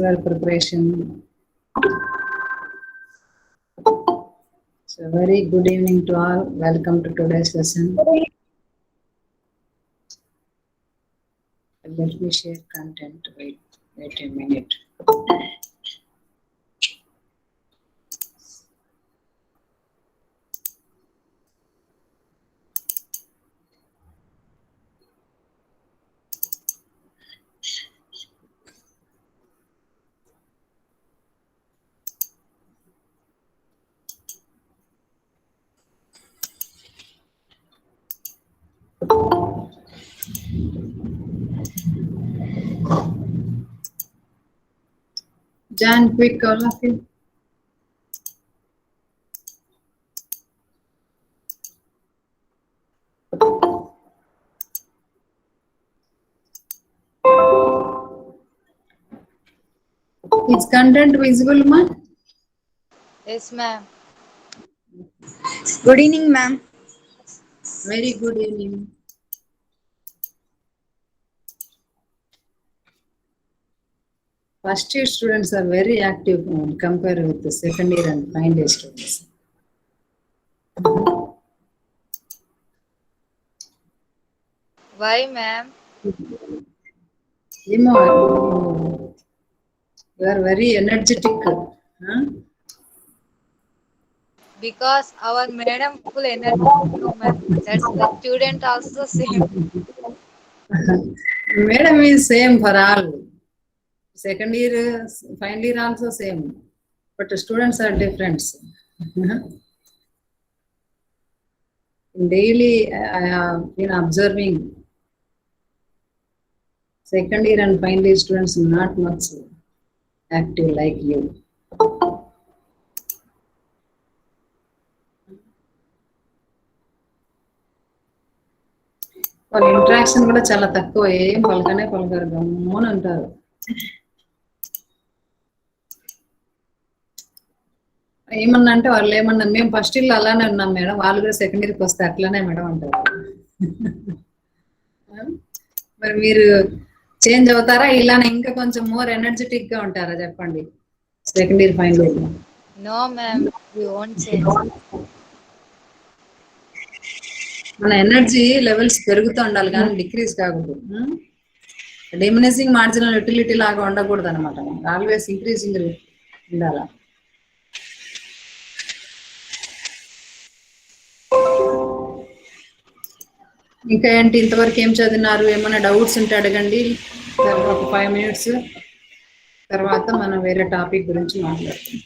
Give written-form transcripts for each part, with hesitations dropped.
Well preparation. So very good evening to all. Welcome to today's lesson. Let me share content. Wait a minute. Jan, quick, all of you. Is content visible, ma? Yes, ma'am. Good evening, ma'am. Very good evening. First year students are very active compared with the second year and final year students. Why, ma'am? You are very energetic. Huh? Because our madam full energy, no, ma'am. That's the student also same. Madam is same for all. Second year, final year also same. But the students are different. Daily, I have been observing second year and final year students not much active like you. వాళ్ళ interaction కూడా చాలా తక్కువ, ఏం పలకనే పలకరు, గమ్మున అంటారు. ఏమన్నా అంటే వాళ్ళు ఏమన్నా మేము ఫస్ట్ ఇయర్ అలానే ఉన్నాం మేడం, వాళ్ళు కూడా సెకండ్ ఇయర్కి వస్తే అట్లానే మేడం అంటారు. మరి మీరు చేంజ్ అవుతారా, ఇలానే ఇంకా కొంచెం మోర్ ఎనర్జెటిక్ గా ఉంటారా చెప్పండి second year final year? No, ma'am. We won't change. మన ఎనర్జీ లెవెల్స్ పెరుగుతూ ఉండాలి కానీ డిక్రీజ్ కాకూడదు. డిమినిషింగ్ మార్జినల్ యూటిలిటీ లాగా ఉండకూడదు అనమాట. ఆల్వేస్ ఇంక్రీజింగ్ ఉండాలి. ఇంకా ఏంటి, ఇంతవరకు ఏం చదివినారు? ఏమైనా డౌట్స్ ఉంటే అడగండి. ఒక 5 minutes తర్వాత మనం వేరే టాపిక్ గురించి మాట్లాడుతాం.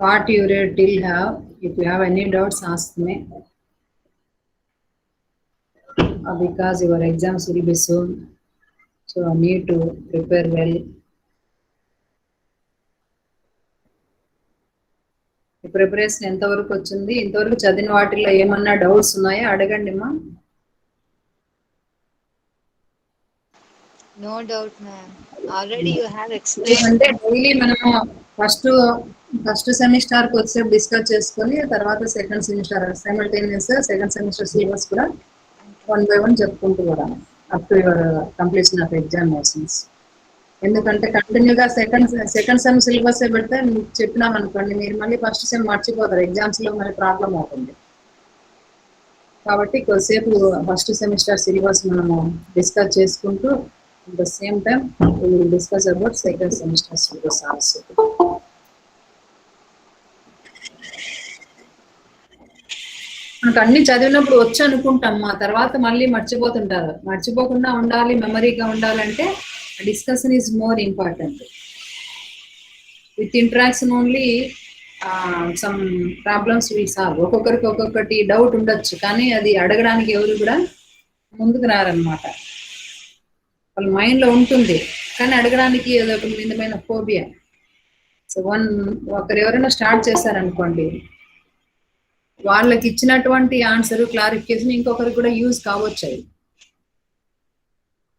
What you read till have, if you have any doubts ask me, because your exams will be soon, so I need to prepare well. Preparation ఎంతవరకు వచ్చింది? ఇంతవరకు చదివిన వాటిలో ఏమన్నా డౌట్స్ ఉన్నాయా అడగండి మా. No doubt, ma'am. Already you have explained. అంటే డైలీ మనము ఫస్ట్ సెమిస్టర్ కి వచ్చేసి డిస్కస్ చేసుకొని తర్వాత second semester simultaneous second semester syllabus కూడా 1 by 1 చెప్పుకుంటూ కూడా up to your completion of examinations. ఎందుకంటే కంటిన్యూగా సెకండ్ సెమ్ సిలబస్ పెడితే చెప్పినాం అనుకోండి, మీరు మళ్ళీ ఫస్ట్ సెమ్ మర్చిపోతారు, ఎగ్జామ్స్ లో మళ్ళీ ప్రాబ్లం అవుతుంది. కాబట్టి కొద్దిసేపు ఫస్ట్ సెమిస్టర్ సిలబస్ మనము డిస్కస్ చేసుకుంటూ at the same time we will discuss about second semester syllabus also. మనకు అన్ని చదివినప్పుడు వచ్చి అనుకుంటాం, ఆ తర్వాత మళ్ళీ మర్చిపోతుంటారు. మర్చిపోకుండా ఉండాలి, మెమరీగా ఉండాలంటే discussion is more important. With interaction only some problems will solve. ఒక్కొక్కరికి ఒక్కొక్కటి డౌట్ ఉండొచ్చు, కానీ అది అడగడానికి ఎవరు కూడా ముందుకు రారనమాట. వాళ్ళ మైండ్ లో ఉంటుంది కానీ అడగడానికి ఏదో ఒక విధమైన ఫోబియా. సో ఒకరు ఎవరైనా స్టార్ట్ చేశారనుకోండి, వాళ్ళకి ఇచ్చినటువంటి ఆన్సర్ క్లారిఫికేషన్ ఇంకొకరికి కూడా యూజ్ కావచ్చు అది.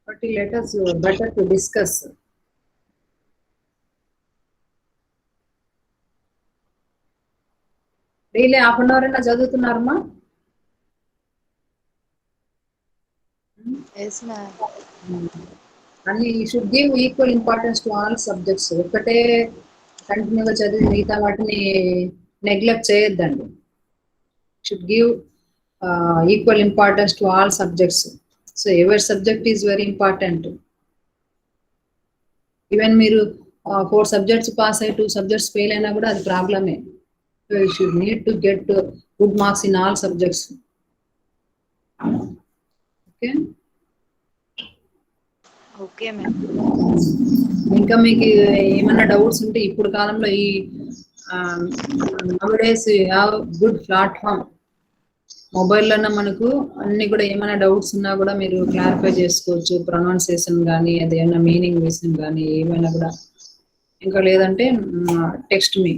But letters better to discuss. Daily ½ గంట అయినా చదువుతున్నారమ్మా? Yes ma'am. అన్ని you should give equal importance to all subjects. ఒక్కటే కంటిన్యూగా చదివి మిగతా వాటిని నెగ్లెక్ట్ చేయొద్దండి. Should give equal importance to all subjects. So ఎవరి subject is very important. Even మీరు 4 సబ్జెక్ట్స్ పాస్ అయ్యి 2 సబ్జెక్ట్స్ ఫెయిల్ అయినా కూడా అది ప్రాబ్లమే. So you should need to get good marks in all subjects. Okay, okay ma'am. ఇంకా మీకు ఏమైనా డౌట్స్ ఉంటే ఇప్పుడు కాలంలో ఈ నౌడేస్ హ్యావ్ గుడ్ ప్లాట్ఫామ్. మొబైల్లోనే మనకు అన్ని కూడా ఏమైనా డౌట్స్ ఉన్నా కూడా మీరు క్లారిఫై చేసుకోవచ్చు. ప్రొనౌన్సియేషన్ కానీ అదేమైనా మీనింగ్ విషయం కానీ ఏమైనా కూడా. ఇంకా లేదంటే text me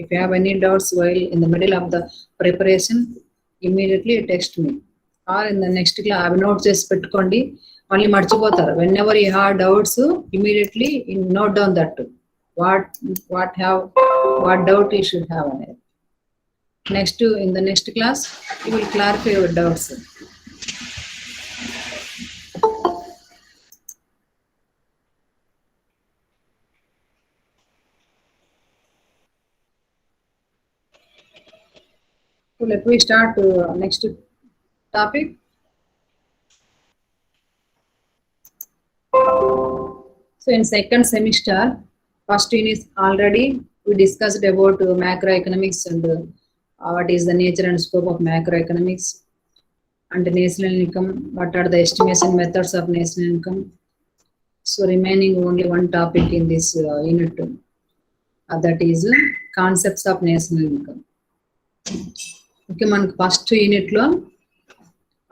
if you have any doubts while in the middle of the preparation, immediately text me or in the next class. అవి నోట్ చేసి పెట్టుకోండి, మళ్ళీ మర్చిపోతారు. Whenever you have doubts immediately note down that what what doubt you should have అనేది. Next in the next class you will clarify your doubts. So let me start next topic. So in second semester, first unit already we discussed about macroeconomics and what is the nature and scope of macroeconomics and national income. What are the estimation methods of national income? So remaining only one topic in this unit, that is concepts of national income. Okay, మనకు first unit లో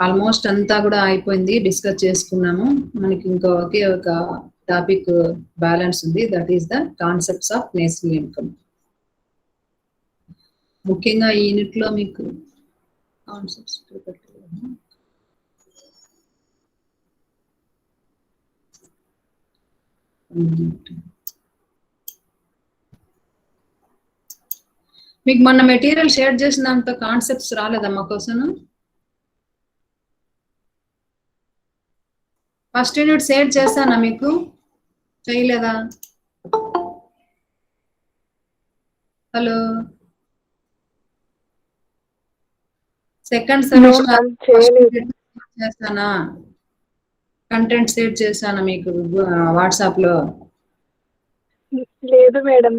almost అంతా కూడా అయిపోయింది, discuss చేసుకున్నాము. మనకి ఇంకా ఒకే ఒక topic balance ఉంది, that is the concepts of national income. ముఖ్యంగా ఈ యూనిట్ లో మీకు కాన్సెప్ట్స్ మీకు మొన్న మెటీరియల్ షేర్ చేసినంత కాన్సెప్ట్స్ రాలేదమ్మా కోసం? ఫస్ట్ యూనిట్ షేర్ చేశానా మీకు? చేయలేదా? హలో, సెకండ్ సెమిస్టర్ చేస్తానా? కంటెంట్ షేర్ చేశానా మీకు వాట్సాప్ లో? లేదు మేడం.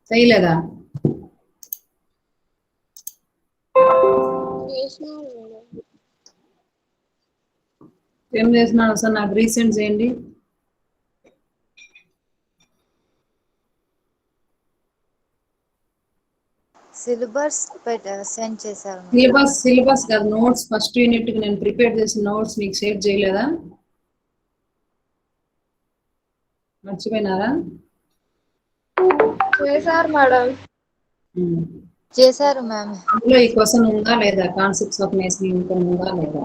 చేయలేదా? ఏం చేస్తున్నాను సార్, నాకు రీసెంట్ చేయండి. సిలబస్ సెండ్ చేశారు. సిలబస్ కాదు, నోట్స్. ఫస్ట్ యూనిట్ కి నేను ప్రిపేర్ చేసిన నోట్స్ మీకు షేర్ చేయలేదా? మర్చిపోయినారా? చేశారు మేడం. చేశారు మ్యామ్. అందులో ఈ క్వశ్చన్ ఉందా లేదా? కాన్సెప్ట్స్ ఆఫ్ నేషనల్ ఇన్కమ్ ఉందా లేదా?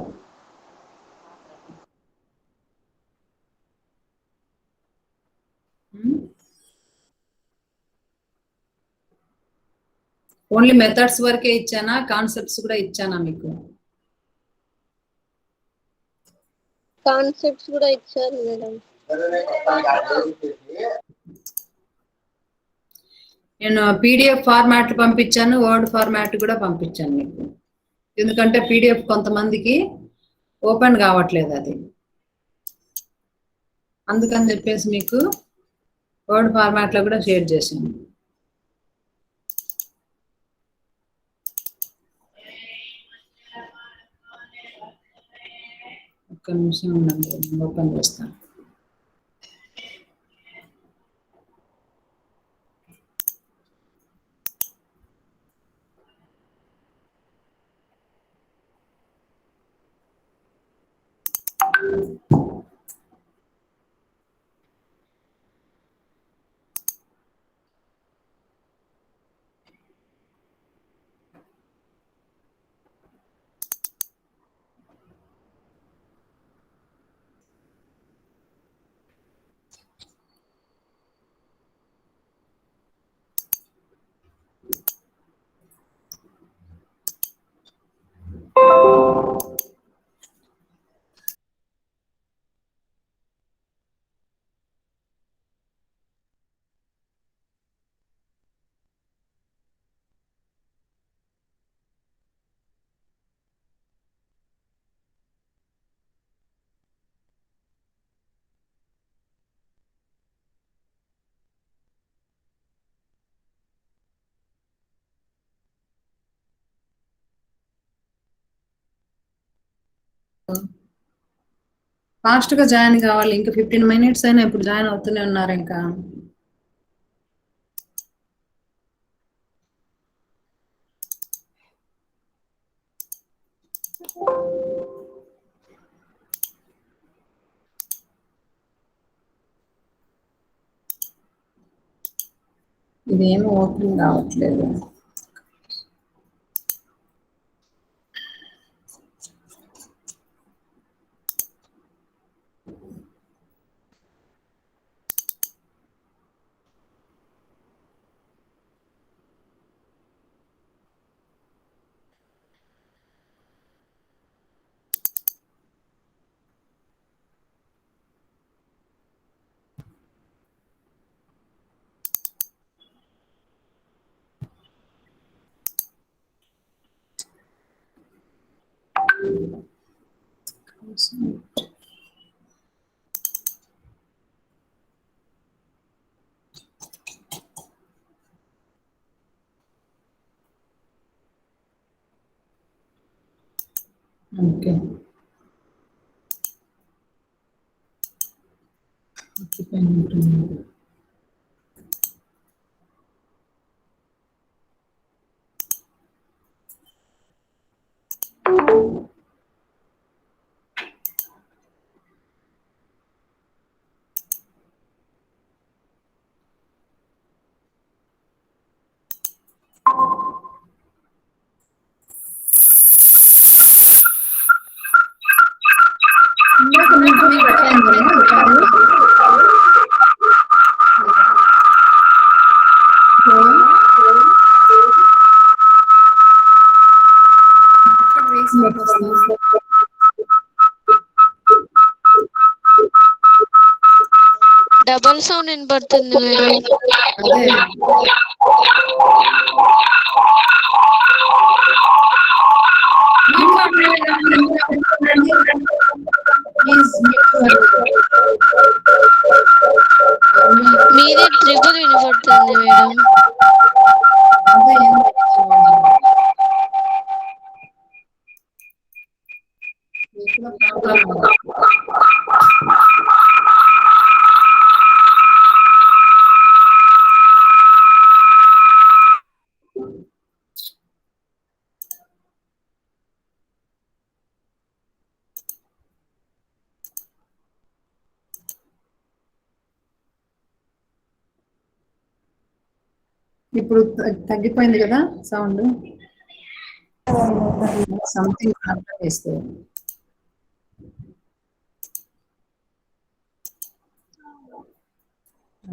ఓన్లీ మెథడ్స్ వరకే ఇచ్చానా, కాన్సెప్ట్స్ కూడా ఇచ్చానా మీకు? కాన్సెప్ట్స్ కూడా ఇచ్చారు మేడం. నేను పీడిఎఫ్ ఫార్మాట్ పంపించాను, వర్డ్ ఫార్మాట్ కూడా పంపించాను మీకు. ఎందుకంటే పీడిఎఫ్ కొంతమందికి ఓపెన్ కావట్లేదు, అది అందుకని చెప్పేసి మీకు వర్డ్ ఫార్మాట్ లో కూడా షేర్ చేశాను. ఒక్క నిమిషం ఉండండి, ఓపెన్ చేస్తాను. ఫాస్ట్ గా జాయిన్ కావాలి. ఇంకా 15 minutes అయినా ఇప్పుడు జాయిన్ అవుతూనే ఉన్నారు ఇంకా. ఇదేమో ఓపెన్ కావట్లేదు. ఓకే. డబల్ సౌండ్ వినపడుతుంది మేడం. అదే మీదే ట్రిపుల్ వినపడుతుంది మేడం. ఇప్పుడు తగ్గిపోయింది కదా సౌండ్. సంథింగ్ చేస్తుంది.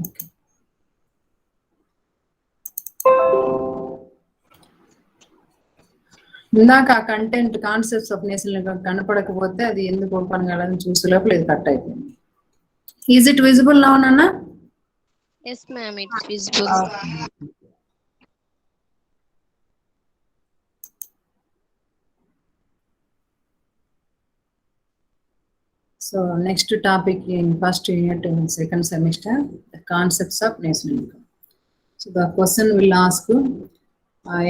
ఓకే. ఇందాక ఆ కంటెంట్ కాన్సెప్ట్స్ ఆఫ్ నేషన్ కనపడకపోతే అది ఎందుకు ఓపెన్ కావాలని చూసే లోపల ఇది కట్ అయిపోయింది. ఈజ్ ఇట్ విజిబుల్ నౌ నాన్న? Yes ma'am, it's visible. So next topic in first unit in second semester, the concepts of national income. So the question will ask,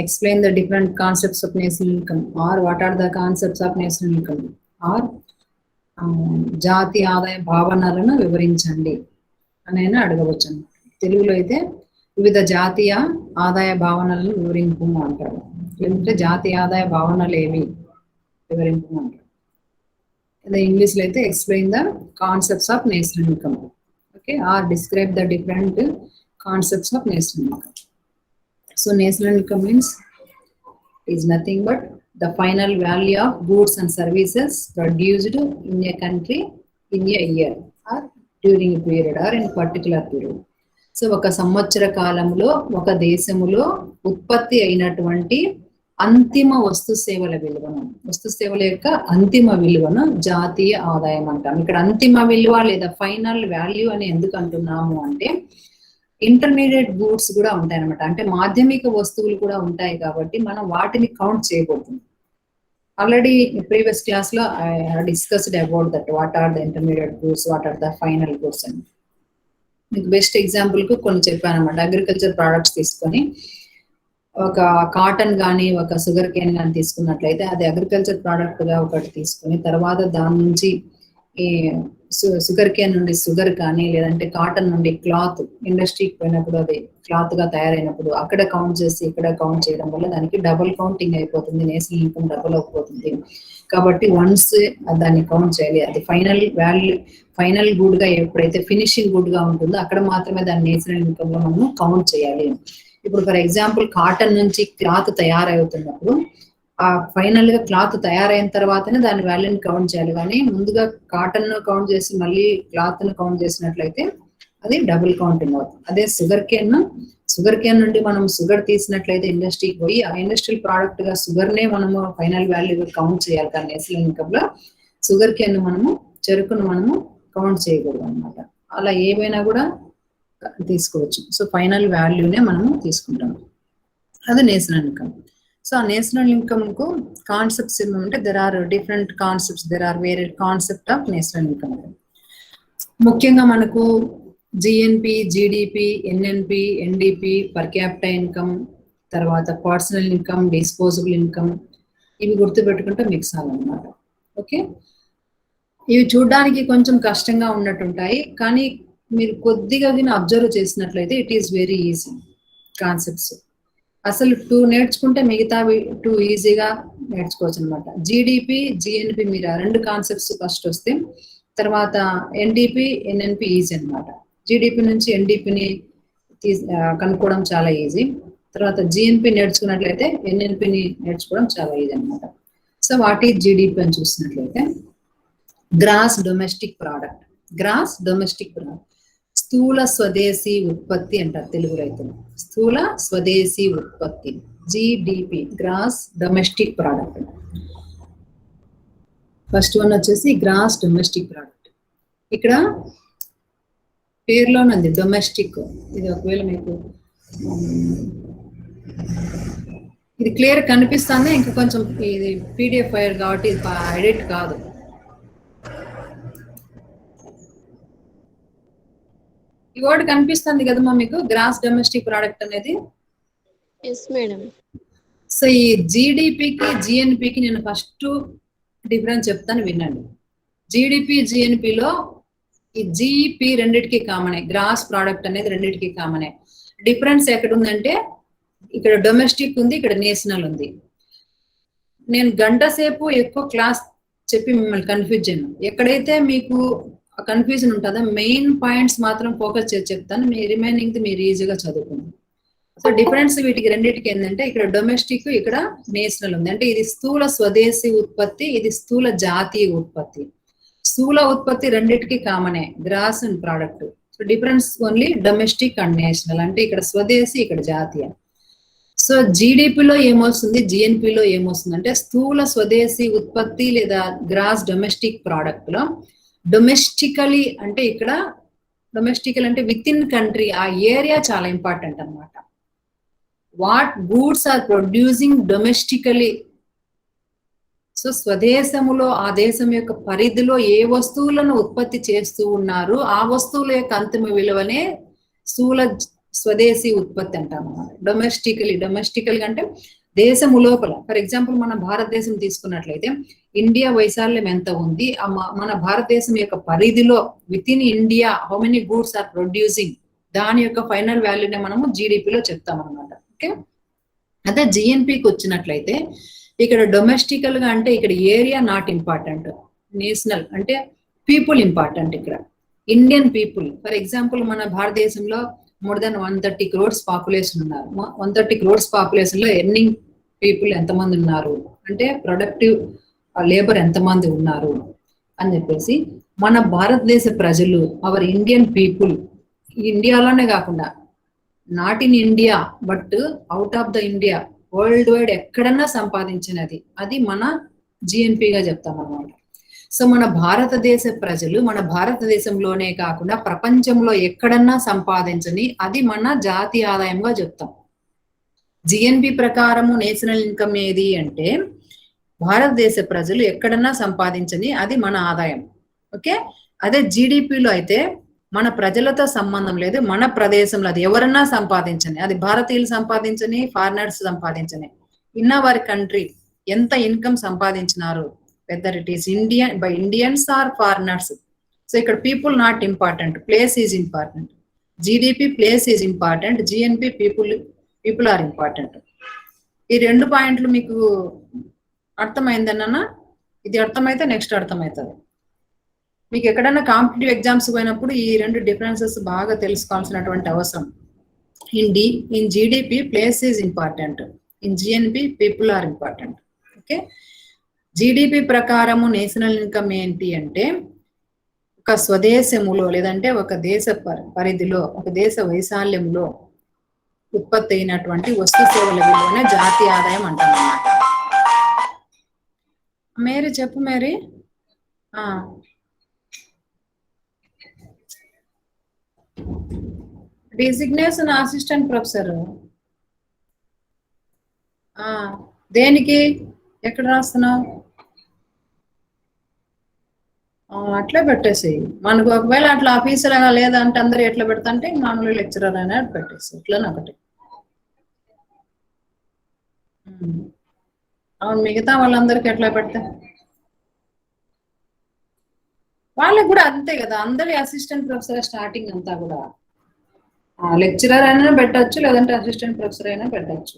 explain the different concepts of national income, or what are the concepts of national income, or జాతి ఆదాయ భావనలను వివరించండి అని అడగవచ్చు. తెలుగులో అయితే వివిధ జాతీయ ఆదాయ భావనలను వివరింపు అంటారు. లేదంటే జాతీయ ఆదాయ భావనలు ఏవి వివరింపు అంటారు. English లో అయితే explain the concepts of national income, okay, or describe the different concepts of national income. So national income means is nothing but the final value of goods and services produced in a country in a year or during a period or in a particular period. So ఒక సంవత్సర కాలంలో ఒక దేశములో ఉత్పత్తి అయినటువంటి అంతిమ వస్తు సేవల విలువను, వస్తు సేవల యొక్క అంతిమ విలువను జాతీయ ఆదాయం అంటాం. ఇక్కడ అంతిమ విలువ లేదా ఫైనల్ వాల్యూ అని ఎందుకు అంటున్నాము అంటే, ఇంటర్మీడియట్ గూడ్స్ కూడా ఉంటాయి అనమాట. అంటే మాధ్యమిక వస్తువులు కూడా ఉంటాయి కాబట్టి మనం వాటిని కౌంట్ చేయకూడదు. ఆల్రెడీ ప్రీవియస్ క్లాస్ లో I discussed about that, what are the intermediate goods, what are the final goods అని. మీకు బెస్ట్ ఎగ్జాంపుల్ కు కొన్ని చెప్పాను అనమాట. అగ్రికల్చర్ ప్రోడక్ట్స్ తీసుకొని ఒక కాటన్ కానీ ఒక షుగర్ కేన్ కానీ తీసుకున్నట్లయితే అది అగ్రికల్చర్ ప్రోడక్ట్ గా ఒకటి తీసుకుని తర్వాత దాని నుంచి ఈ షుగర్ కేన్ నుండి షుగర్ కానీ లేదంటే కాటన్ నుండి క్లాత్ ఇండస్ట్రీకి పోయినప్పుడు అది క్లాత్ గా తయారైనప్పుడు అక్కడ కౌంట్ చేసి ఇక్కడ కౌంట్ చేయడం వల్ల దానికి డబుల్ కౌంటింగ్ అయిపోతుంది, నేషనల్ ఇన్కమ్ డబుల్ అయిపోతుంది. కాబట్టి వన్స్ దాన్ని కౌంట్ చేయాలి. అది ఫైనల్ గుడ్ గా ఎప్పుడైతే ఫినిషింగ్ గుడ్ గా ఉంటుందో అక్కడ మాత్రమే దాన్ని నేషనల్ ఇన్కమ్ లో మనం కౌంట్ చేయాలి. ఇప్పుడు ఫర్ ఎగ్జాంపుల్ కాటన్ నుంచి క్లాత్ తయారవుతున్నప్పుడు ఆ ఫైనల్ గా క్లాత్ తయారైన తర్వాతనే దాని వాల్యూని కౌంట్ చేయాలి. కానీ ముందుగా కాటన్ ను కౌంట్ చేసి మళ్ళీ క్లాత్ ను కౌంట్ చేసినట్లయితే అది డబుల్ కౌంటింగ్ అవుతుంది. అదే షుగర్ కేన్ నుండి మనం షుగర్ తీసినట్లయితే ఇండస్ట్రీకి పోయి ఆ ఇండస్ట్రియల్ ప్రోడక్ట్ గా షుగర్ నే మనము ఫైనల్ వాల్యూ కౌంట్ చేయాలి. కానీ నేషనల్ ఇన్కమ్ లో షుగర్ కేన్ మనము చెరుకును మనము కౌంట్ చేయకూడదు అనమాట. అలా ఏమైనా కూడా తీసుకోవచ్చు. సో ఫైనల్ వాల్యూనే మనము తీసుకుంటాం, అది నేషనల్ ఇన్కమ్. సో ఆ నేషనల్ ఇన్కమ్ కు కాన్సెప్ట్స్ ఏమంటే there are different concepts, there are వేరే కాన్సెప్ట్ ఆఫ్ నేషనల్ ఇన్కమ్. ముఖ్యంగా మనకు GNP, GDP, NNP, NDP, per capita income, తర్వాత పర్సనల్ ఇన్కమ్, డిస్పోజబుల్ ఇన్కమ్, ఇవి గుర్తుపెట్టుకుంటే మిక్స్ అన్నమాట. ఓకే, ఇవి చూడడానికి కొంచెం కష్టంగా ఉన్నట్టుంటాయి, కానీ మీరు కొద్దిగా అబ్జర్వ్ చేసినట్లయితే it is very easy concepts. అసలు 2 నేర్చుకుంటే మిగతా 2 ఈజీగా నేర్చుకోవచ్చు అనమాట. జిడిపి, జిఎన్పి మీరు ఆ 2 కాన్సెప్ట్స్ ఫస్ట్ వస్తే తర్వాత ఎన్డిపి, ఎన్ఎన్పి ఈజీ అనమాట. జిడిపి నుంచి ఎన్డిపిని కనుక్కోవడం చాలా ఈజీ. తర్వాత జిఎన్పి నేర్చుకున్నట్లయితే ఎన్ఎన్పిని నేర్చుకోవడం చాలా ఈజీ అనమాట. సో వాట్ ఈజ్ జిడిపి అని చూసినట్లయితే gross domestic product. Gross domestic product స్థూల స్వదేశీ ఉత్పత్తి అంటారు తెలుగు రైతులు. స్థూల స్వదేశీ ఉత్పత్తి GDP, gross domestic product. First one వచ్చేసి గ్రాస్ డొమెస్టిక్ ప్రోడక్ట్. ఇక్కడ పేరులోనే ఉంది డొమెస్టిక్. ఇది ఒకవేళ మీకు ఇది క్లియర్ కనిపిస్తుంది, ఇంకా కొంచెం ఇది పీడిఎఫ్ ఫైల్ కాబట్టి ఇది ఎడిట్ కాదు. ఈ వర్డ్ కనిపిస్తుంది కదమ్మా మీకు, గ్రాస్ డొమెస్టిక్ ప్రోడక్ట్ అనేది. Yes madam. సో ఈ జిడిపికి జిఎన్పికి నేను ఫస్ట్ డిఫరెన్స్ చెప్తాను, వినండి. జిడిపి, జిఎన్పిలో ఈ జిపి రెండిటికి కామనే, గ్రాస్ ప్రోడక్ట్ అనేది రెండిటికి కామనే. డిఫరెన్స్ ఎక్కడ ఉందంటే ఇక్కడ డొమెస్టిక్ ఉంది, ఇక్కడ నేషనల్ ఉంది. నేను గంట సేపు ఎక్కువ క్లాస్ చెప్పి మిమ్మల్ని కన్ఫ్యూజ్ చేయను. ఎక్కడైతే మీకు కన్ఫ్యూజన్ ఉంటుందో మెయిన్ పాయింట్స్ మాత్రం ఫోకస్ చేసి చెప్తాను, మీ రిమైనింగ్ మీరు ఈజీగా చదువుకోండి. సో డిఫరెన్స్ వీటికి రెండింటికి ఏంటంటే ఇక్కడ డొమెస్టిక్, ఇక్కడ నేషనల్ ఉంది. అంటే ఇది స్థూల స్వదేశీ ఉత్పత్తి, ఇది స్థూల జాతీయ ఉత్పత్తి. స్థూల ఉత్పత్తి రెండింటికి కామనే, gross and product. So difference only domestic and national. అంటే ఇక్కడ స్వదేశీ, ఇక్కడ జాతీయ. సో జిడిపిలో ఏమొస్తుంది, జిఎన్పిలో ఏమొస్తుంది అంటే స్థూల స్వదేశీ ఉత్పత్తి లేదా గ్రాస్ డొమెస్టిక్ ప్రోడక్ట్ లో డొమెస్టికలీ అంటే ఇక్కడ డొమెస్టికల్ అంటే విత్ ఇన్ కంట్రీ, ఆ ఏరియా చాలా ఇంపార్టెంట్ అనమాట. What goods are producing domestically. So స్వదేశములో ఆ దేశం యొక్క పరిధిలో ఏ వస్తువులను ఉత్పత్తి చేస్తూ ఉన్నారు ఆ వస్తువుల యొక్క అంతిమ విలువనే స్థూల స్వదేశీ ఉత్పత్తి అంటాం అన్నమాట. డొమెస్టికల్ అంటే దేశము లోపల. ఫర్ ఎగ్జాంపుల్ మన భారతదేశం తీసుకున్నట్లయితే ఇండియా వైశాల్యం ఎంత ఉంది, మన భారతదేశం యొక్క పరిధిలో within India how many goods are producing, దాని యొక్క ఫైనల్ వాల్యూనే మనము జీడిపిలో చెప్తాం అనమాట. ఓకే, అదే జిఎన్పికి వచ్చినట్లయితే ఇక్కడ డొమెస్టికల్ గా అంటే ఇక్కడ ఏరియా నాట్ ఇంపార్టెంట్, నేషనల్ అంటే పీపుల్ ఇంపార్టెంట్. ఇక్కడ ఇండియన్ పీపుల్, ఫర్ ఎగ్జాంపుల్ మన భారతదేశంలో మోర్ దెన్ 130 crores పాపులేషన్ ఉన్నారు. 130 crores పాపులేషన్ లో ఎర్నింగ్ పీపుల్ ఎంతమంది ఉన్నారు అంటే ప్రొడక్టివ్ లేబర్ ఎంతమంది ఉన్నారు అని చెప్పేసి మన భారతదేశ ప్రజలు, అవర్ ఇండియన్ పీపుల్, ఇండియాలోనే కాకుండా not in India but out of the India, world wide ఎక్కడన్నా సంపాదించినది, అది మన జిఎన్పిగా చెప్తాం అన్నమాట. సో మన భారతదేశ ప్రజలు మన భారతదేశంలోనే కాకుండా ప్రపంచంలో ఎక్కడన్నా సంపాదించని, అది మన జాతీయ ఆదాయంగా చెప్తాం. జిఎన్పి ప్రకారము నేషనల్ ఇన్కమ్ ఏది అంటే భారతదేశ ప్రజలు ఎక్కడన్నా సంపాదించని, అది మన ఆదాయం. ఓకే, అదే జిడిపిలో అయితే మన ప్రజలతో సంబంధం లేదు, మన ప్రదేశంలో అది ఎవరన్నా సంపాదించని, అది భారతీయులు సంపాదించని, ఫారినర్స్ సంపాదించని, ఇన్ అవర్ కంట్రీ ఎంత ఇన్కమ్ సంపాదించినారు, whether it is Indian by Indians or foreigners. So ఇక్కడ people not important, place is important. GDP place is important, GNP people are important. ఈ 2 పాయింట్లు మీకు అర్థమైందన్నా? ఇది అర్థమైతే నెక్స్ట్ అర్థమవుతుంది. మీకు ఎక్కడైనా కాంపిటేటివ్ ఎగ్జామ్స్ పోయినప్పుడు ఈ 2 డిఫరెన్సెస్ బాగా తెలుసుకోవాల్సినటువంటి అవసరం. In GDP place is important, in GNP people are important. Okay, GDP ప్రకారము నేషనల్ ఇన్కమ్ ఏంటి అంటే ఒక స్వదేశములో లేదంటే ఒక దేశ పరిధిలో, ఒక దేశ వైశాల్యంలో ఉత్పత్తి అయినటువంటి వస్తు సేవల విలువనే జాతీయ ఆదాయం అంటాం అన్నమాట. మేరీ చెప్పు మేరీ. డిజిగ్నేషన్ అసిస్టెంట్ ప్రొఫెసర్ దేనికి, ఎక్కడ రాస్తున్నావు? అట్లా పెట్టేసి, మనకు ఒకవేళ అట్లా ఆఫీసర్ లేదంటే అందరు ఎట్లా పెడతా అంటే మామూలు లెక్చరర్ అయినా పెట్టేసి ఇట్లా ఒకటి. అవును, మిగతా వాళ్ళందరికి ఎట్లా పెడతా? వాళ్ళకి కూడా అంతే కదా, అందరి అసిస్టెంట్ ప్రొఫెసర్ స్టార్టింగ్ అంతా కూడా లెక్చరర్ అయినా పెట్టచ్చు, లేదంటే అసిస్టెంట్ ప్రొఫెసర్ అయినా పెట్టచ్చు.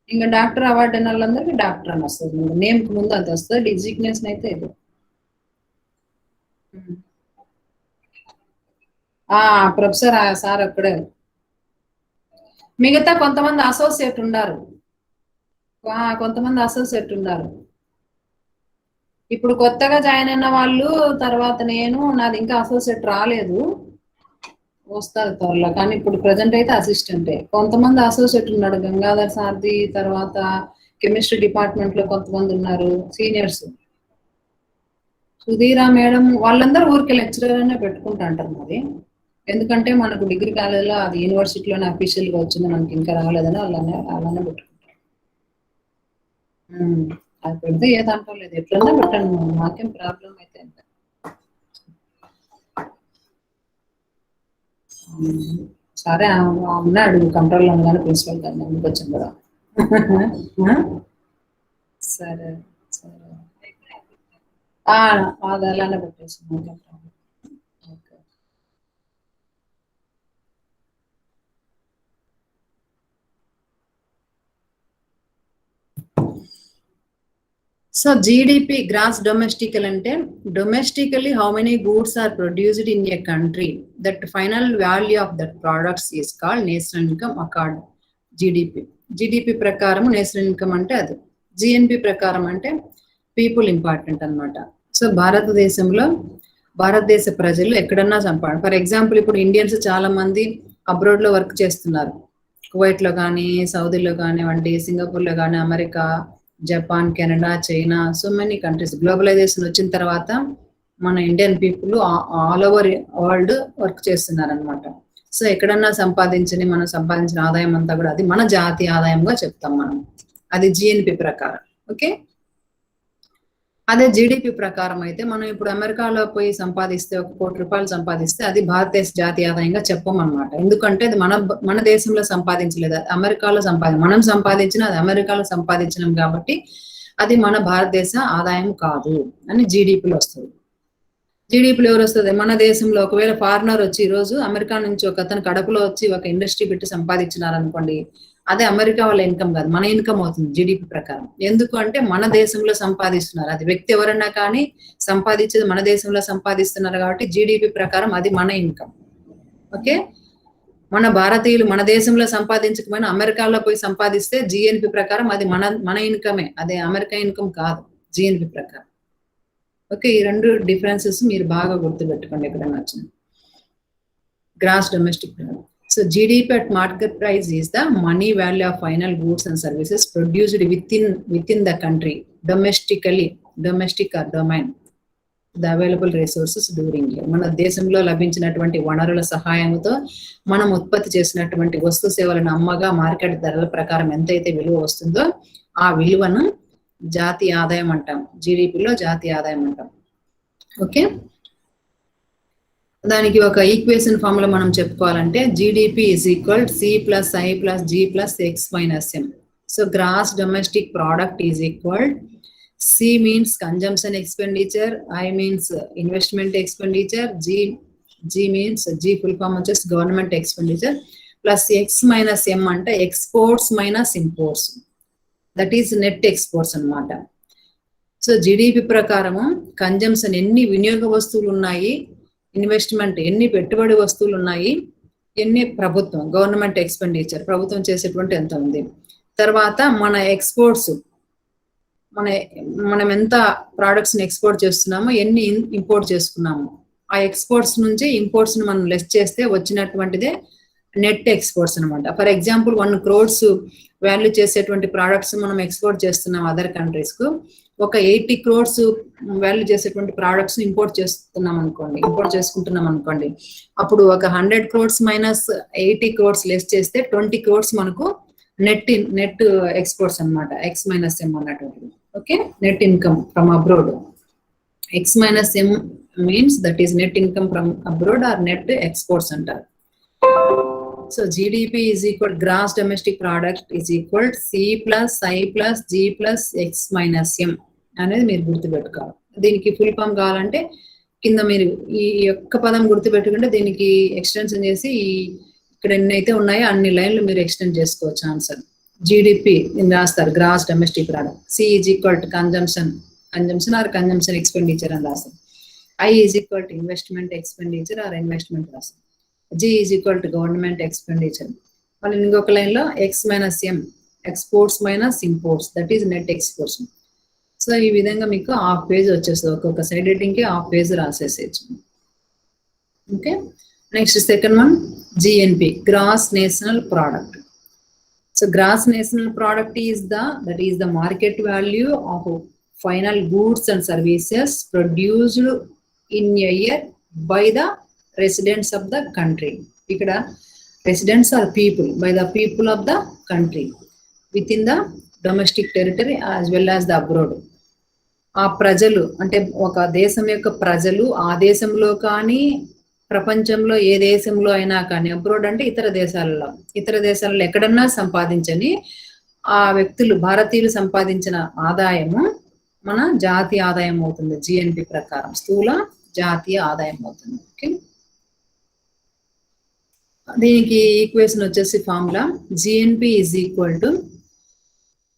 ఇంకా డాక్టర్ అవార్డు అయిన వాళ్ళందరికీ డాక్టర్ అని వస్తుంది, నేమ్ కి ముందు అంత వస్తుంది. డిజిగ్నేషన్ అయితే ఇది. ప్రొఫెసర్ సార్ అక్కడే. మిగతా కొంతమంది అసోసియేట్ ఉన్నారు, ఇప్పుడు కొత్తగా జాయిన్ అయిన వాళ్ళు, తర్వాత నాది ఇంకా అసోసియేట్ రాలేదు, వస్తారు త్వరలో. కానీ ఇప్పుడు ప్రజెంట్ అయితే అసిస్టెంటే. కొంతమంది అసోసియేట్ ఉన్నాడు, గంగాధర్ సార్ది, తర్వాత కెమిస్ట్రీ డిపార్ట్మెంట్ లో కొంతమంది ఉన్నారు సీనియర్స్, సుధీరా మేడం, వాళ్ళందరూ ఊరికే లెక్చరర్ అనే పెట్టుకుంటా అంటారు మరి. ఎందుకంటే మనకు డిగ్రీ కాలేజ్లో అది యూనివర్సిటీలోనే అఫీషియల్ గా వచ్చింది, మనకి ఇంకా రాలేదని అలానే పెట్టుకుంటారు. అది పెడితే ఏదంటో లేదు, ఎట్లన్నా పెట్టండి, నాకేం ప్రాబ్లం అయితే. సరే ఉన్నాడు కంట్రోల్ అనగానే ప్రిన్సిపల్ గారిని ఎందుకు వచ్చింది కదా. సరే సరే, అది అలానే పెట్టేసి. సో జీడిపి గ్రాస్ డొమెస్టికల్ అంటే domestically how many goods are produced in a country, that final value of that products is called national income accord GDP. GDP ప్రకారం నేషనల్ ఇన్కమ్ అంటే అది, జిఎన్పి ప్రకారం అంటే పీపుల్ ఇంపార్టెంట్ అనమాట. So భారతదేశంలో భారతదేశ ప్రజలు ఎక్కడన్నా ఫర్ ఎగ్జాంపుల్ ఇప్పుడు ఇండియన్స్ చాలా మంది అబ్రాడ్ లో వర్క్ చేస్తున్నారు, కువైట్ లో కానీ, సౌదీలో కానివ్వండి, సింగపూర్ లో కానీ, America, Japan, Canada, China, so many countries. Globalization వచ్చిన తర్వాత మన Indian people all over world work చేస్తున్నారు అనమాట. సో ఎక్కడన్నా మనం సంపాదించిన ఆదాయం అంతా కూడా అది మన జాతీయ ఆదాయంగా చెప్తాం మనం, అది జిఎన్పి ప్రకారం. ఓకే, అదే జీడిపి ప్రకారం అయితే మనం ఇప్పుడు అమెరికాలో పోయి సంపాదిస్తే, 1 కోటి రూపాయలు సంపాదిస్తే అది భారతదేశ జాతీయ ఆదాయంగా చెప్పమన్నమాట. ఎందుకంటే అది మన దేశంలో సంపాదించలేదు, అది అమెరికాలో మనం సంపాదించిన, అది అమెరికాలో సంపాదించినాం కాబట్టి అది మన భారతదేశ ఆదాయం కాదు అని జీడిపిలో వస్తుంది. జీడిపిలో ఎవరు వస్తుంది? మన దేశంలో ఒకవేళ ఫారినర్ వచ్చి ఈరోజు అమెరికా నుంచి ఒక అతను కడపలో వచ్చి ఒక ఇండస్ట్రీ పెట్టి సంపాదించినారు అనుకోండి, అదే అమెరికా వాళ్ళ ఇన్కమ్ కాదు, మన ఇన్కమ్ అవుతుంది జీడిపి ప్రకారం. ఎందుకు అంటే మన దేశంలో సంపాదిస్తున్నారు, అది వ్యక్తి ఎవరన్నా కానీ సంపాదించేది మన దేశంలో సంపాదిస్తున్నారు కాబట్టి జీడిపి ప్రకారం అది మన ఇన్కమ్. ఓకే, మన భారతీయులు మన దేశంలో సంపాదించకపోయినా అమెరికాలో పోయి సంపాదిస్తే జిఎన్పి ప్రకారం అది మన ఇన్కమే, అదే అమెరికా ఇన్కమ్ కాదు జిఎన్పి ప్రకారం. ఓకే, ఈ 2 డిఫరెన్సెస్ మీరు బాగా గుర్తుపెట్టుకోండి ఎక్కడన్నా వచ్చింది. Gross domestic product. So GDP at market price is the money value of final goods and services produced within the country, domestic or domain, the available resources during year. మన దేశంలో లభించినటువంటి వనరుల సహాయంతో మనం ఉత్పత్తి చేసినటువంటి వస్తు సేవలను అమ్మగా మార్కెట్ ధరల ప్రకారం ఎంతైతే విలువ వస్తుందో ఆ విలువను జాతీయ ఆదాయం అంటాం, జీడిపిలో జాతీయ ఆదాయం అంటాం. ఓకే, దానికి ఒక ఈక్వేషన్ ఫార్ములా మనం చెప్పుకోవాలంటే GDP is equal C plus I plus G plus X minus M. So gross domestic product is equal C means consumption expenditure, I means investment expenditure, G means G full form వచ్చేసి government expenditure plus X minus M అంటే exports minus imports, that is net exports అన్నమాట. So GDP ప్రకారము consumption ఎన్ని వినియోగ వస్తువులు ఉన్నాయి, investment ఎన్ని పెట్టుబడి వస్తువులు ఉన్నాయి, ఎన్ని ప్రభుత్వం గవర్నమెంట్ ఎక్స్పెండిచర్ ప్రభుత్వం చేసేటువంటి ఎంత ఉంది, తర్వాత మన ఎక్స్పోర్ట్స్ మనం ఎంత ప్రోడక్ట్స్ ని ఎక్స్పోర్ట్ చేస్తున్నామో ఎన్ని ఇంపోర్ట్ చేసుకున్నాము, ఆ ఎక్స్పోర్ట్స్ నుంచి ఇంపోర్ట్స్ ని మనం లెస్ చేస్తే వచ్చినటువంటిదే నెట్ ఎక్స్పోర్ట్స్ అనమాట. ఫర్ ఎగ్జాంపుల్ 1 crores వాల్యూ చేసేటువంటి ప్రోడక్ట్స్ మనం ఎక్స్పోర్ట్ చేస్తున్నాం అదర్ కంట్రీస్ కు, ఒక 80 crores వాల్యూ చేసేటువంటి ప్రోడక్ట్స్ ఇంపోర్ట్ చేసుకుంటున్నాం అనుకోండి, అప్పుడు ఒక 100 crores మైనస్ 80 crores లెస్ చేస్తే 20 crores మనకు నెట్ ఎక్స్పోర్ట్స్ అన్నమాట, ఎక్స్ మైనస్ ఎం అన్నటువంటిది. Okay, net income from abroad. X minus M means that is net income from abroad or net exports అంటారు. So GDP is equal gross domestic product is equal C plus I plus G plus X minus M అనేది మీరు గుర్తుపెట్టుకోవాలి. దీనికి full form కావాలంటే కింద మీరు ఈ యొక్క పదం గుర్తుపెట్టుకుంటే దీనికి ఎక్స్టెన్షన్ చేసి ఇక్కడ ఎన్నైతే ఉన్నాయో అన్ని లైన్లు మీరు ఎక్స్టెండ్ చేసుకోవచ్చు ఆన్సర్. జీడిపి రాస్తారు gross domestic product, C is equal to consumption or consumption expenditure అని రాస్తారు, I is equal to investment expenditure or investment రాస్తారు, G is equal to government expenditure. మళ్ళీ ఇంకొక లైన్ లో X minus M exports minus imports that is net exports. So ఈ విధంగా మీకు half page వచ్చేస్తుంది, ఒక్కొక్క సైడ్ హెడ్డింగ్ కి హాఫ్ పేజ్ రాసేసేయచ్చు. Okay, next second one GNP gross national product. So gross national product is that is the market value of final goods and services produced in a year by the residents of the country. ఇక్కడ residents are people, by the people of the country with in the domestic territory as well as the abroad. ఆ ప్రజలు అంటే ఒక దేశం యొక్క ప్రజలు ఆ దేశంలో కానీ ప్రపంచంలో ఏ దేశంలో అయినా కానీ, అబ్రోడ్ అంటే ఇతర దేశాలలో ఎక్కడన్నా సంపాదించని ఆ వ్యక్తులు భారతీయులు సంపాదించిన ఆదాయము మన జాతీయ ఆదాయం అవుతుంది. జిఎన్పి ప్రకారం స్థూల జాతీయ ఆదాయం అవుతుంది. ఓకే, దీనికి ఈక్వేషన్ వచ్చేసి formula GNP is equal to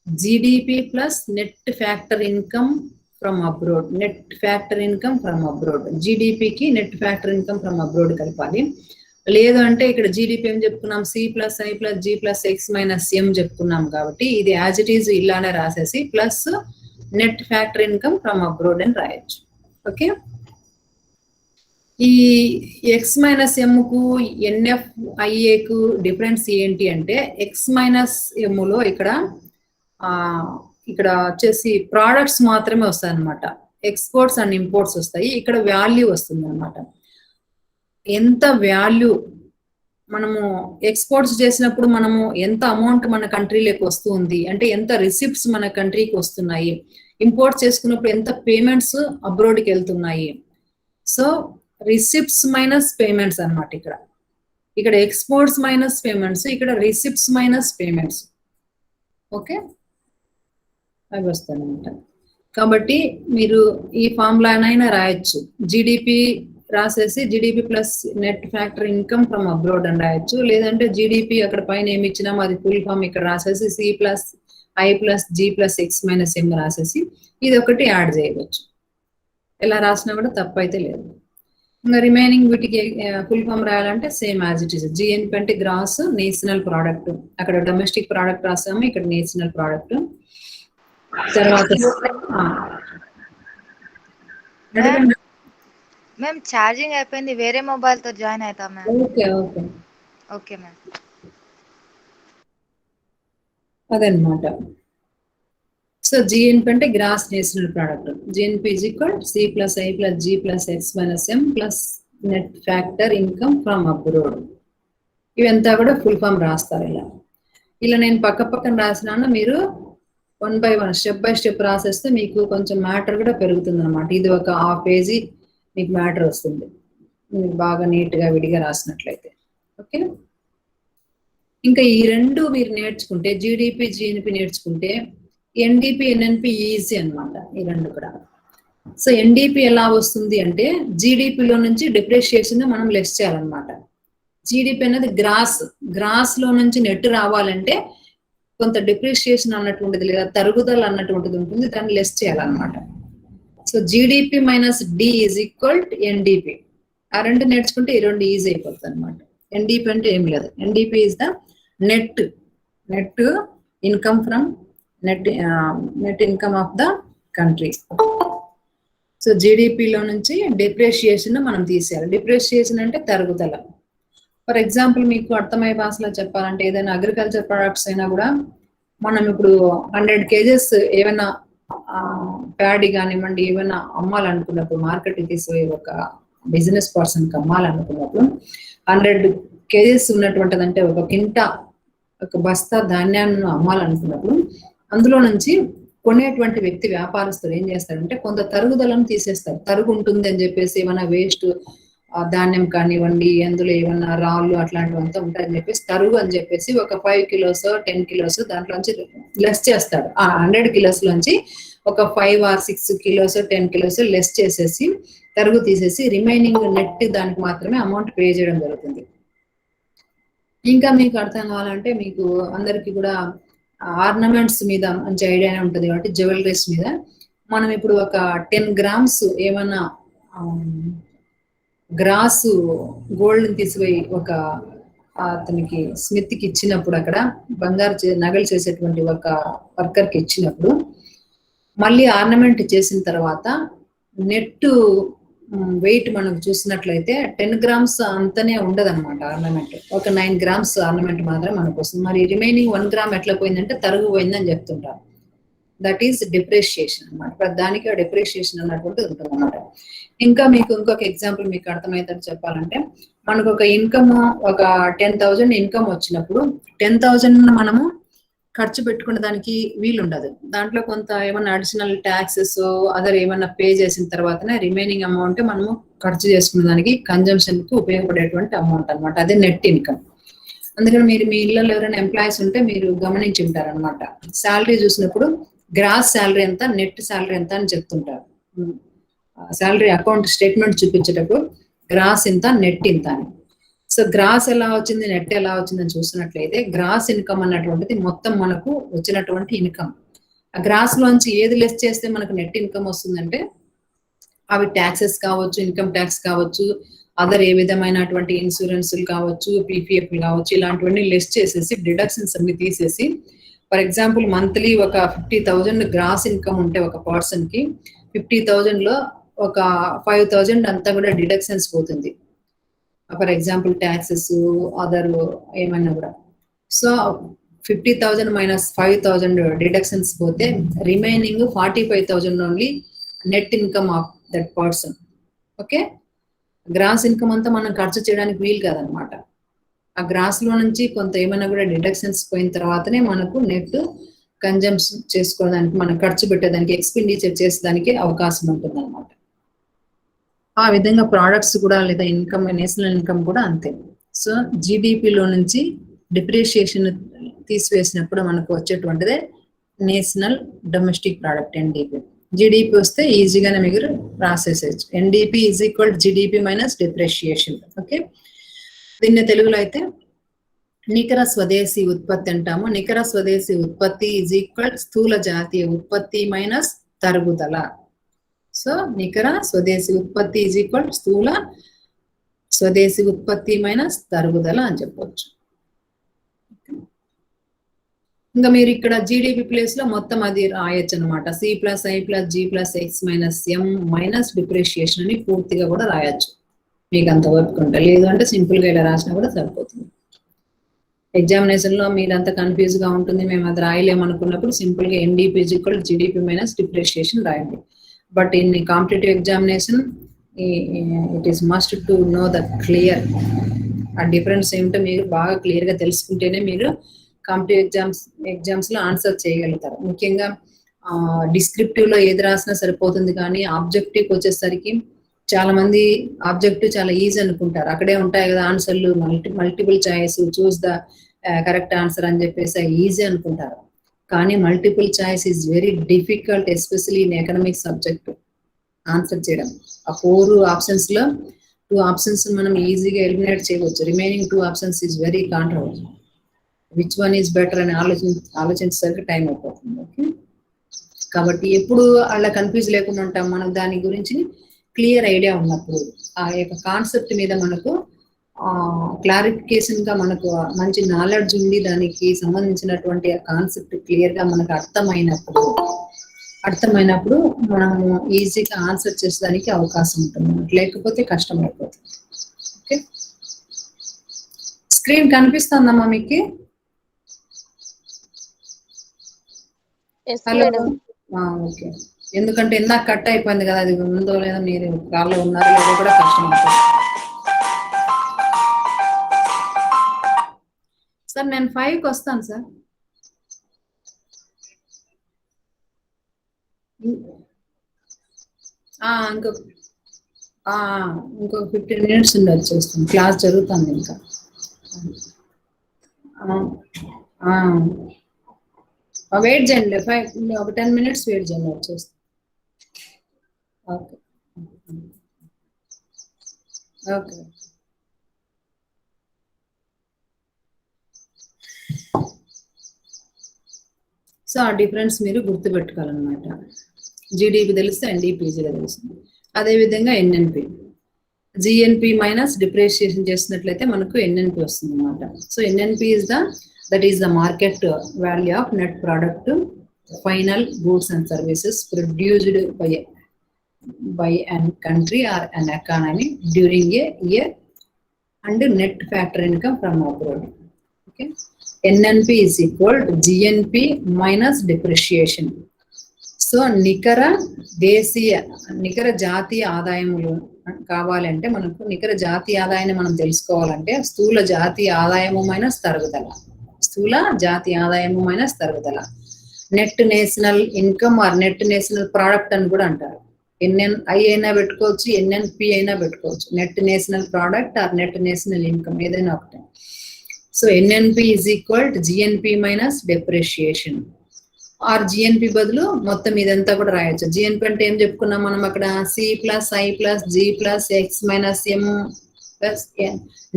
GDP plus net factor income from abroad. Net factor income from abroad, జీడిపికి net factor income from abroad కలపాలి. లేదు అంటే ఇక్కడ జీడిపి ఏం చెప్పుకున్నాం, C plus I plus G plus X minus M చెప్పుకున్నాం కాబట్టి ఇది యాజ్ ఇట్ ఈజ్ ఇలానే రాసేసి plus net factor income from abroad అని రాయొచ్చు. ఓకే, ఈ ఎక్స్ మైనస్ ఎమ్ కు ఎన్ఎఫ్ఐఏకు డిఫరెన్స్ ఏంటి అంటే ఎక్స్ మైనస్ ఎమ్ లో ఇక్కడ వచ్చేసి ప్రోడక్ట్స్ మాత్రమే వస్తాయి అనమాట, ఎక్స్పోర్ట్స్ అండ్ ఇంపోర్ట్స్ వస్తాయి. ఇక్కడ వాల్యూ వస్తుంది అనమాట. ఎంత వాల్యూ మనము ఎక్స్పోర్ట్స్ చేసినప్పుడు మనము ఎంత అమౌంట్ మన కంట్రీలోకి వస్తుంది అంటే ఎంత రిసిప్ట్స్ మన కంట్రీకి వస్తున్నాయి, ఇంపోర్ట్స్ చేసుకున్నప్పుడు ఎంత పేమెంట్స్ అబ్రోడ్కి వెళ్తున్నాయి. సో రిసిప్ట్స్ మైనస్ పేమెంట్స్ అనమాట. ఇక్కడ ఎక్స్పోర్ట్స్ మైనస్ పేమెంట్స్, ఇక్కడ రిసిప్ట్స్ మైనస్ పేమెంట్స్. ఓకే, అవి వస్తాయన్నమాట. కాబట్టి మీరు ఈ ఫార్ములానైనా రాయొచ్చు. జీడిపి రాసేసి GDP plus net factor income from abroad అని రాయొచ్చు. లేదంటే జీడిపి అక్కడ పైన ఏమి ఇచ్చినామో అది ఫుల్ ఫామ్ ఇక్కడ రాసేసి C plus I plus G plus X minus M రాసేసి ఇది ఒకటి యాడ్ చేయవచ్చు. ఎలా రాసినా కూడా తప్పు అయితే లేదు. ఇంకా రిమైనింగ్ వీటికి ఫుల్ ఫామ్ రాయాలంటే same as it is. GNP అంటే గ్రాస్ నేషనల్ ప్రోడక్ట్, అక్కడ డొమెస్టిక్ ప్రోడక్ట్ రాసాము, ఇక్కడ నేషనల్ ప్రోడక్ట్. తర్వాత మ్యామ్ ఛార్జింగ్ అయిపోయింది, వేరే మొబైల్ తో జాయిన్ అవుతా ma'am. Okay okay okay ma'am. అదనమాట. సో జిఎన్పి అంటే gross national product. GNP is equal C plus I plus G plus X minus M plus net factor income from abroad. ఇవంతా కూడా full form రాస్తారు. ఇలా నేను పక్కన రాసినాను, మీరు 1 by 1 స్టెప్ బై స్టెప్ రాసేస్తే మీకు కొంచెం మ్యాటర్ కూడా పెరుగుతుంది అనమాట. ఇది ఒక హాఫ్ పేజీ మీకు మ్యాటర్ వస్తుంది. బాగా నీట్గా విడిగా రాసినట్లయితే. ఓకే, ఇంకా ఈ రెండు మీరు నేర్చుకుంటే జీడిపి జిఎన్పి నేర్చుకుంటే ఎన్డిపి ఎన్ఎన్పి ఈజీ అన్నమాట ఈ రెండు కూడా. సో ఎన్డిపి ఎలా వస్తుంది అంటే జీడిపిలో నుంచి డిప్రిషియేషన్ మనం లెస్ చేయాలన్నమాట. జీడిపి అనేది గ్రాస్ లో నుంచి నెట్ రావాలంటే కొంత డిప్రిషియేషన్ అన్నటువంటిది లేదా తరుగుదల అన్నటువంటిది ఉంటుంది, దాన్ని లెస్ చేయాలన్నమాట. So GDP minus D is equal to NDP. ఆ రెండు నేర్చుకుంటే ఈ రెండు ఈజీ అయిపోతుంది అనమాట. ఎన్డిపి అంటే ఏం లేదు, NDP is the net income from net income of the country. So జీడిపిలో నుంచి డిప్రిషియేషన్ మనం తీసేయాలి. డిప్రిషియేషన్ అంటే తరుగుదల. ఫర్ ఎగ్జాంపుల్ మీకు అర్థమయ్యే భాషలో చెప్పాలంటే ఏదైనా అగ్రికల్చర్ ప్రొడక్ట్స్ అయినా కూడా మనం ఇప్పుడు 100 kgs ఏమైనా ప్యాడీ కానివ్వండి ఏమైనా అమ్మాలనుకున్నప్పుడు మార్కెట్కి తీసుకుపోయి ఒక బిజినెస్ పర్సన్కి అమ్మాలనుకున్నప్పుడు 100 kgs ఉన్నటువంటిది అంటే ఒక కింటా ఒక బస్తా ధాన్యాన్ని అమ్మాలనుకున్నప్పుడు అందులో నుంచి కొనేటువంటి వ్యక్తి వ్యాపారస్తులు ఏం చేస్తారంటే కొంత తరుగుదలను తీసేస్తారు. తరుగు ఉంటుంది అని చెప్పేసి ఏమైనా వేస్ట్ ధాన్యం కానివ్వండి అందులో ఏమన్నా రాళ్ళు అట్లాంటివంతా ఉంటాయని చెప్పేసి తరుగు అని చెప్పేసి ఒక 5 kilos 10 kilos దాంట్లోంచి లెస్ చేస్తాడు. ఆ 100 kilos లోంచి ఒక 5 or 6 kilos 10 kilos లెస్ చేసేసి తరుగు తీసేసి రిమైనింగ్ నెట్ దానికి మాత్రమే అమౌంట్ పే చేయడం జరుగుతుంది. ఇంకా మీకు అర్థం కావాలంటే మీకు అందరికి కూడా ఆర్నమెంట్స్ మీద మంచి ఐడియానే ఉంటుంది కాబట్టి జ్యువెలరీస్ మీద మనం ఇప్పుడు ఒక 10 grams ఏమన్నా గ్రాసు గోల్డ్ తీసుకుపోయి ఒక అతనికి స్మిత్కి ఇచ్చినప్పుడు అక్కడ బంగారు నగలు చేసేటువంటి ఒక వర్కర్కి ఇచ్చినప్పుడు మళ్ళీ ఆర్నమెంట్ చేసిన తర్వాత నెట్ వెయిట్ మనం చూసినట్లయితే 10 grams అంతనే ఉండదన్నమాట ఆర్నమెంట్. ఒక 9 grams ఆర్నమెంట్ మాత్రం మనకు వస్తుంది. మరి రిమైనింగ్ 1 gram ఎట్లా పోయిందంటే తరుగు పోయిందని చెప్తుంటారు. దట్ ఈస్ డిప్రిషియేషన్ అనమాట. దానికి ఆ డిప్రిషియేషన్ అన్నటువంటిది ఉంటుంది అనమాట. ఇంకా మీకు ఇంకొక ఎగ్జాంపుల్ మీకు అర్థమవుతుంది చెప్పాలంటే మనకు ఒక ఇన్కమ్ ఒక 10,000 ఇన్కమ్ వచ్చినప్పుడు 10,000 మనము ఖర్చు పెట్టుకునే దానికి వీలు ఉండదు. దాంట్లో కొంత ఏమన్నా అడిషనల్ ట్యాక్సెస్ అదర్ ఏమన్నా పే చేసిన తర్వాతనే రిమైనింగ్ అమౌంట్ మనము ఖర్చు చేసుకునే దానికి కన్జంప్షన్ కు ఉపయోగపడేటువంటి అమౌంట్ అనమాట. అదే నెట్ ఇన్కమ్. అందుకని మీరు మీ ఇళ్ళలో ఎవరైనా ఎంప్లాయీస్ ఉంటే మీరు గమనించి ఉంటారనమాట. శాలరీ చూసినప్పుడు గ్రాస్ శాలరీ ఎంత నెట్ శాలరీ ఎంత అని చెప్తుంటారు. శాలరీ అకౌంట్ స్టేట్మెంట్ చూపించేటప్పుడు గ్రాస్ ఇంత నెట్ ఇంత అని. సో గ్రాస్ ఎలా వచ్చింది నెట్ ఎలా వచ్చిందని చూసినట్లయితే గ్రాస్ ఇన్కమ్ అన్నటువంటిది మొత్తం మనకు వచ్చినటువంటి ఇన్కమ్. ఆ గ్రాస్ లోంచి ఏది లెస్ చేస్తే మనకు నెట్ ఇన్కమ్ వస్తుందంటే అవి ట్యాక్సెస్ కావచ్చు, ఇన్కమ్ ట్యాక్స్ కావచ్చు, అదర్ ఏ విధమైనటువంటి ఇన్సూరెన్స్లు కావచ్చు, పీపీఎఫ్లు కావచ్చు, ఇలాంటివన్నీ లెస్ చేసేసి డిడక్షన్స్ అన్ని తీసేసి ఫర్ ఎగ్జాంపుల్ మంత్లీ ఒక 50,000 గ్రాస్ ఇన్కమ్ ఉంటే ఒక పర్సన్ కి 50,000 లో ఒక 5,000 అంతా కూడా డిడక్షన్స్ పోతుంది. ఫర్ ఎగ్జాంపుల్ ట్యాక్సెస్ అదర్ ఏమైనా కూడా. సో 50,000 మైనస్ 5,000 డిడక్షన్స్ పోతే remaining 45,000 only net income of that person. Okay, gross income అంతా మనం ఖర్చు చేయడానికి వీలు కాదనమాట. ఆ గ్రాస్ లో నుంచి కొంత ఏమైనా కూడా డిడక్షన్స్ పోయిన తర్వాతనే మనకు నెట్ కన్జంప్షన్ చేసుకోవడానికి మనం ఖర్చు పెట్టేదానికి ఎక్స్పెండిచర్ చేసేదానికి అవకాశం ఉంటుంది అనమాట. ఆ విధంగా ప్రోడక్ట్స్ కూడా లేదా ఇన్కమ్ నేషనల్ ఇన్కమ్ కూడా అంతే. సో జీడిపిలో నుంచి డిప్రిషియేషన్ తీసివేసినప్పుడు మనకు వచ్చేటువంటిదే national domestic product NDP. GDP వస్తే ఈజీగానే మీరు రాసేసేయచ్చు. NDP is equal GDP minus depreciation. Okay, దీన్ని తెలుగులో అయితే నికర స్వదేశీ ఉత్పత్తి అంటాము. నికర స్వదేశీ ఉత్పత్తి ఈజ్ ఈక్వల్ స్థూల జాతీయ ఉత్పత్తి మైనస్ తరుగుదల. సో నికర స్వదేశీ ఉత్పత్తి ఈజ్ ఈక్వల్ స్థూల స్వదేశీ ఉత్పత్తి మైనస్ తరుగుదల అని చెప్పవచ్చు. ఇంకా మీరు ఇక్కడ జీడిపి ప్లేస్ లో మొత్తం అది రాయొచ్చు అనమాట. C+I+G+X-M మైనస్ డిప్రిషియేషన్ అని పూర్తిగా కూడా రాయొచ్చు మీకు అంత వర్క్ ఉంటే. లేదు అంటే సింపుల్ గా ఇలా రాసినా కూడా సరిపోతుంది. ఎగ్జామినేషన్ లో మీరంతా కన్ఫ్యూజ్ గా ఉంటుంది, మేము అది రాయలేమనుకున్నప్పుడు సింపుల్ గా NDP is equal GDP minus depreciation రాయండి. But in competitive examination it is must to know the clear. ఆ డిఫరెన్స్ ఏమిటో మీరు బాగా క్లియర్ గా తెలుసుకుంటేనే మీరు కాంపిటేటివ్ ఎగ్జామ్స్ లో ఆన్సర్ చేయగలుగుతారు. ముఖ్యంగా డిస్క్రిప్టివ్ లో ఏది రాసినా సరిపోతుంది, కానీ ఆబ్జెక్టివ్ వచ్చేసరికి చాలా మంది ఆబ్జెక్టివ్ చాలా ఈజీ అనుకుంటారు, అక్కడే ఉంటాయి కదా ఆన్సర్లు, multiple choice, choose the correct answer అని చెప్పేసి ఈజీ అనుకుంటారు. కానీ multiple choice is very difficult, especially in economic subject answer చేయడం. ఆ 4 ఆప్షన్స్ లో 2 ఆప్షన్స్ మనం ఈజీగా ఎలిమినేట్ చేయవచ్చు. Remaining 2 options is very controversial. Which one is better అని ఆలోచించేసరికి టైం అయిపోతుంది. ఓకే, కాబట్టి ఎప్పుడు అలా కన్ఫ్యూజ్ లేకుండా ఉంటాం. మనకు దాని గురించి క్లియర్ ఐడియా ఉన్నప్పుడు, ఆ యొక్క కాన్సెప్ట్ మీద మనకు క్లారిఫికేషన్ గా, మనకు మంచి నాలెడ్జ్ ఉండి దానికి సంబంధించినటువంటి ఆ కాన్సెప్ట్ క్లియర్ గా మనకు అర్థమైనప్పుడు మనము ఈజీగా ఆన్సర్ చేసేదానికి అవకాశం ఉంటుంది. లేకపోతే కష్టం అయిపోతుంది. ఓకే, స్క్రీన్ కనిపిస్తుందమ్మా మీకు? Yes hello, madam. ఓకే. ఎందుకంటే ఇందాక కట్ అయిపోయింది కదా, అది ఉందో లేదో, మీరు కాల్లో ఉన్నారో లేదో కూడా కష్టం అవుతుంది. సార్ నేను 5కి వస్తాను సార్. ఇంకో 15 minutes ఉండి వచ్చేస్తాను. క్లాస్ జరుగుతుంది ఇంకా. వెయిట్ చేయండి, ఒక 10 minutes వెయిట్ చేయండి, వచ్చేస్తాను. Okay okay. సో ఆ డిఫరెన్స్ మీరు గుర్తుపెట్టుకోవాలన్నమాట. జీడిపి తెలిస్తే ఎన్డీపీజీగా తెలుస్తుంది. అదేవిధంగా ఎన్ఎన్పి, జిఎన్పి మైనస్ డిప్రిషియేషన్ చేసినట్లయితే మనకు ఎన్ఎన్పి వస్తుంది అనమాట. So NNP is that is the market value of net product final goods and services produced by an country or an economy during a year and net factor income from abroad. Okay, NNP is equal to GNP minus depreciation. So నికర జాతీయ ఆదాయములు కావాలంటే, మనకు నికర జాతీయ ఆదాయాన్ని మనం తెలుసుకోవాలంటే స్థూల జాతీయ ఆదాయము మైనస్ తరుగుదల, net national income or net national product అని కూడా అంటారు. ఎన్ఎన్ఐ అయినా పెట్టుకోవచ్చు, ఎన్ఎన్పి అయినా పెట్టుకోవచ్చు. Net national product or net national income ఏదైనా ఒకటే. So NNP is equal to GNP minus depreciation. Or GNP బదులు మొత్తం ఇదంతా కూడా రాయొచ్చు. జిఎన్పి అంటే ఏం చెప్పుకున్నాం మనం అక్కడ? C plus I plus G plus X minus M plus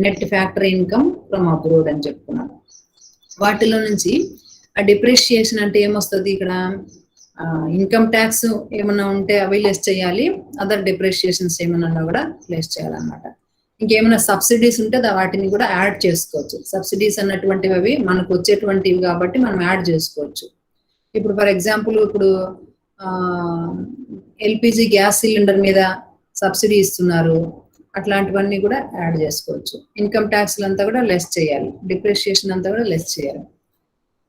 net factory income from abroad అని చెప్పుకున్నాం. వాటిలో నుంచి ఆ డిప్రిషియేషన్ అంటే ఏమొస్తుంది ఇక్కడ? ఇన్కమ్ ట్యాక్స్ ఏమన్నా ఉంటే అవి లెస్ చేయాలి, అదర్ డిప్రిషియేషన్స్ ఏమన్నా కూడా లెస్ చేయాలన్నమాట. ఇంకేమైనా సబ్సిడీస్ ఉంటే వాటిని కూడా యాడ్ చేసుకోవచ్చు. సబ్సిడీస్ అన్నటువంటివి అవి మనకు వచ్చేటువంటివి కాబట్టి మనం యాడ్ చేసుకోవచ్చు. ఇప్పుడు ఫర్ ఎగ్జాంపుల్, ఇప్పుడు ఎల్పిజి గ్యాస్ సిలిండర్ మీద సబ్సిడీ ఇస్తున్నారు, అట్లాంటివన్నీ కూడా యాడ్ చేసుకోవచ్చు. ఇన్కమ్ ట్యాక్స్లు అంతా కూడా లెస్ చేయాలి, డిప్రిషియేషన్ అంతా కూడా లెస్ చేయాలి.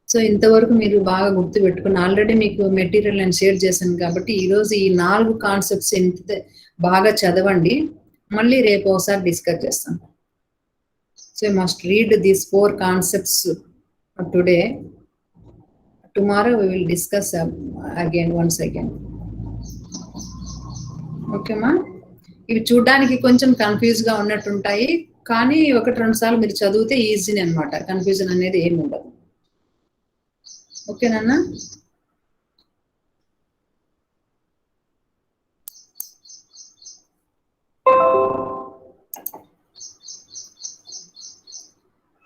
సో ఇంతవరకు మీరు బాగా గుర్తు పెట్టుకుని, ఆల్రెడీ మీకు మెటీరియల్ నేను షేర్ చేశాను కాబట్టి ఈరోజు ఈ 4 కాన్సెప్ట్స్ ఎంత బాగా చదవండి. మళ్ళీ రేపు ఒకసారి డిస్కస్ చేస్తాను. So you must read these 4 concepts today. Tomorrow we will discuss once again. ఓకేమా? ఇవి చూడడానికి కొంచెం కన్ఫ్యూజ్ గా ఉన్నట్టుంటాయి, కానీ 1-2 సార్లు మీరు చదివితే ఈజీనే అనమాట. కన్ఫ్యూజన్ అనేది ఏమి ఉండదు. ఓకేనా?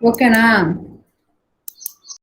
ఓకేనా?